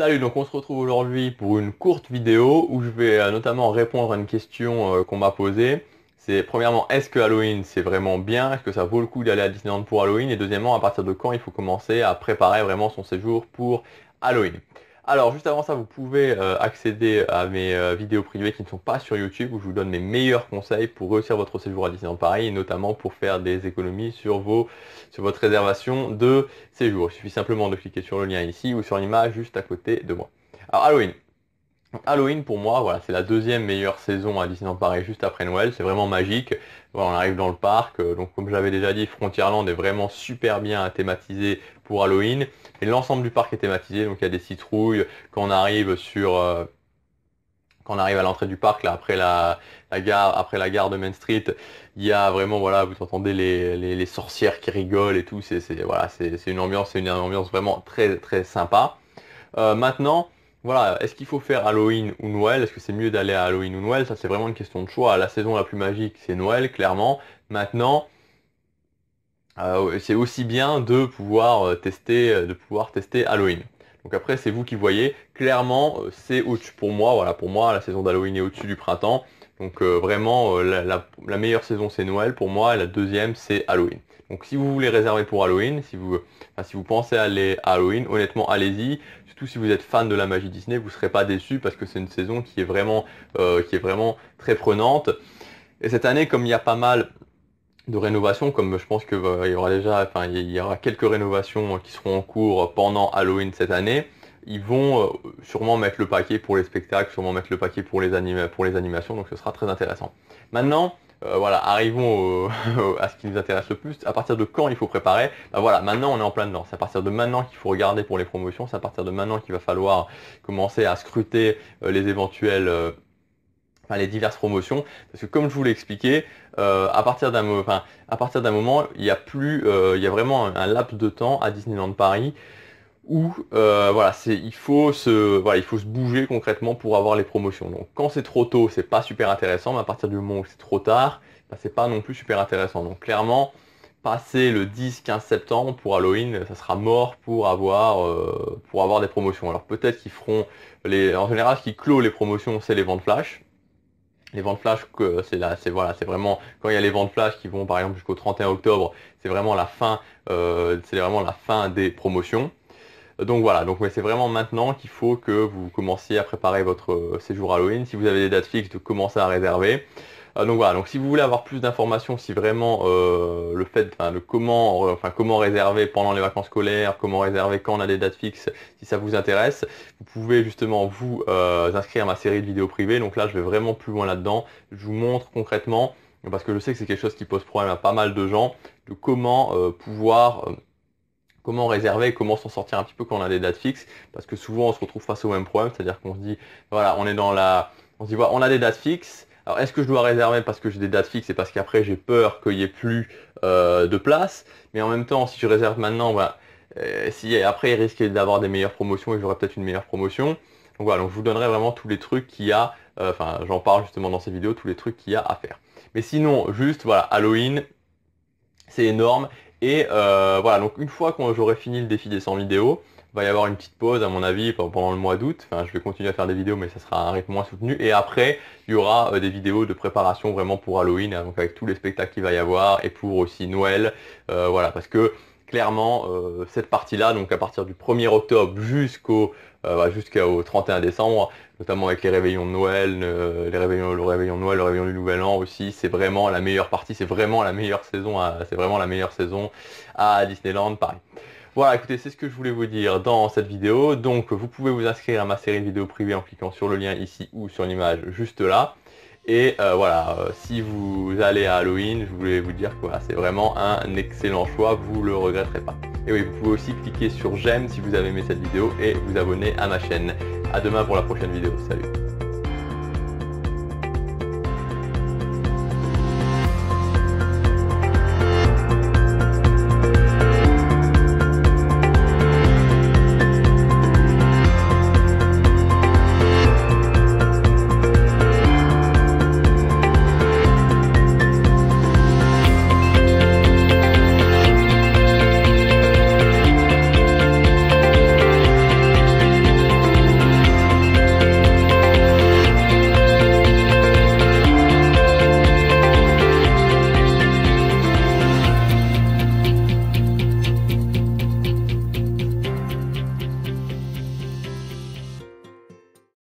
Salut, donc on se retrouve aujourd'hui pour une courte vidéo où je vais notamment répondre à une question qu'on m'a posée. C'est premièrement, est-ce que Halloween c'est vraiment bien? Est-ce que ça vaut le coup d'aller à Disneyland pour Halloween? Et deuxièmement, à partir de quand il faut commencer à préparer vraiment son séjour pour Halloween? Alors juste avant ça, vous pouvez accéder à mes vidéos privées qui ne sont pas sur YouTube où je vous donne mes meilleurs conseils pour réussir votre séjour à Disneyland Paris et notamment pour faire des économies sur votre réservation de séjour. Il suffit simplement de cliquer sur le lien ici ou sur l'image juste à côté de moi. Alors Halloween. Halloween pour moi, voilà, c'est la deuxième meilleure saison à Disneyland Paris juste après Noël. C'est vraiment magique. Voilà, on arrive dans le parc. Donc comme je l'avais déjà dit, Frontierland est vraiment super bien thématisé pour Halloween. Et l'ensemble du parc est thématisé. Donc il y a des citrouilles. Quand on arrive quand on arrive à l'entrée du parc, là, après la gare de Main Street, il y a vraiment, voilà, vous entendez les sorcières qui rigolent et tout. Voilà, c'est une ambiance vraiment très très sympa. Maintenant, voilà, est-ce qu'il faut faire Halloween ou Noël? Est-ce que c'est mieux d'aller à Halloween ou Noël? Ça, c'est vraiment une question de choix. La saison la plus magique, c'est Noël, clairement. Maintenant, c'est aussi bien de pouvoir tester Halloween. Donc après, c'est vous qui voyez. Clairement, c'est au-dessus pour moi. Voilà, pour moi, la saison d'Halloween est au-dessus du printemps. Donc vraiment, la meilleure saison, c'est Noël pour moi. Et la deuxième, c'est Halloween. Donc si vous voulez réserver pour Halloween, si vous pensez aller à Halloween, honnêtement, allez-y. Surtout si vous êtes fan de la magie Disney, vous ne serez pas déçu parce que c'est une saison qui est vraiment très prenante. Et cette année, comme il y a pas mal de rénovation, comme je pense que il y aura quelques rénovations qui seront en cours pendant Halloween cette année. Ils vont sûrement mettre le paquet pour les spectacles, sûrement mettre le paquet pour les animations, donc ce sera très intéressant. Maintenant, voilà, arrivons à ce qui nous intéresse le plus. À partir de quand il faut préparer? Ben voilà, maintenant on est en plein dedans. C'est à partir de maintenant qu'il faut regarder pour les promotions. C'est à partir de maintenant qu'il va falloir commencer à scruter les éventuels les diverses promotions, parce que comme je vous l'ai expliqué, à partir d'un moment, il y a vraiment un laps de temps à Disneyland Paris où voilà, il faut se bouger concrètement pour avoir les promotions. Donc quand c'est trop tôt, c'est pas super intéressant, mais à partir du moment où c'est trop tard, bah, c'est pas non plus super intéressant. Donc clairement, passer le 10-15 septembre pour Halloween, ça sera mort pour avoir des promotions. Alors peut-être qu'ils feront en général, ce qui clôt les promotions, c'est les ventes flash. Les ventes flash, c'est vraiment quand il y a les ventes flash qui vont par exemple jusqu'au 31 octobre, c'est vraiment la fin des promotions. Donc voilà, mais c'est vraiment maintenant qu'il faut que vous commenciez à préparer votre séjour Halloween. Si vous avez des dates fixes, de commencer à réserver. Donc voilà, donc si vous voulez avoir plus d'informations, si vraiment comment réserver pendant les vacances scolaires, comment réserver quand on a des dates fixes, si ça vous intéresse, vous pouvez justement vous inscrire à ma série de vidéos privées. Donc là, je vais vraiment plus loin là-dedans. Je vous montre concrètement, parce que je sais que c'est quelque chose qui pose problème à pas mal de gens, de comment réserver, comment s'en sortir un petit peu quand on a des dates fixes, parce que souvent on se retrouve face au même problème, c'est-à-dire qu'on se dit, voilà, on se dit, voilà, on a des dates fixes. Alors est-ce que je dois réserver parce que j'ai des dates fixes et parce qu'après j'ai peur qu'il n'y ait plus de place, mais en même temps si je réserve maintenant, voilà, si après il risque d'avoir des meilleures promotions et j'aurai peut-être une meilleure promotion. Donc voilà, donc je vous donnerai vraiment tous les trucs qu'il y a, j'en parle justement dans ces vidéos, tous les trucs qu'il y a à faire. Mais sinon, juste voilà, Halloween, c'est énorme. Et voilà, donc une fois que j'aurai fini le défi des 100 vidéos, il va y avoir une petite pause à mon avis pendant le mois d'août. Enfin, je vais continuer à faire des vidéos, mais ça sera à un rythme moins soutenu. Et après, il y aura des vidéos de préparation vraiment pour Halloween, hein, donc avec tous les spectacles qu'il va y avoir, et pour aussi Noël. Voilà, parce que clairement, cette partie-là, donc à partir du 1er octobre jusqu'au 31 décembre, notamment avec les réveillons de Noël, le réveillon de Noël, le réveillon du Nouvel An aussi, c'est vraiment la meilleure partie, c'est vraiment la meilleure saison à Disneyland Paris. Voilà, écoutez, c'est ce que je voulais vous dire dans cette vidéo. Donc, vous pouvez vous inscrire à ma série de vidéos privées en cliquant sur le lien ici ou sur l'image juste là. Et voilà, si vous allez à Halloween, je voulais vous dire que voilà, c'est vraiment un excellent choix, vous le regretterez pas. Et oui, vous pouvez aussi cliquer sur j'aime si vous avez aimé cette vidéo et vous abonner à ma chaîne. A demain pour la prochaine vidéo, salut.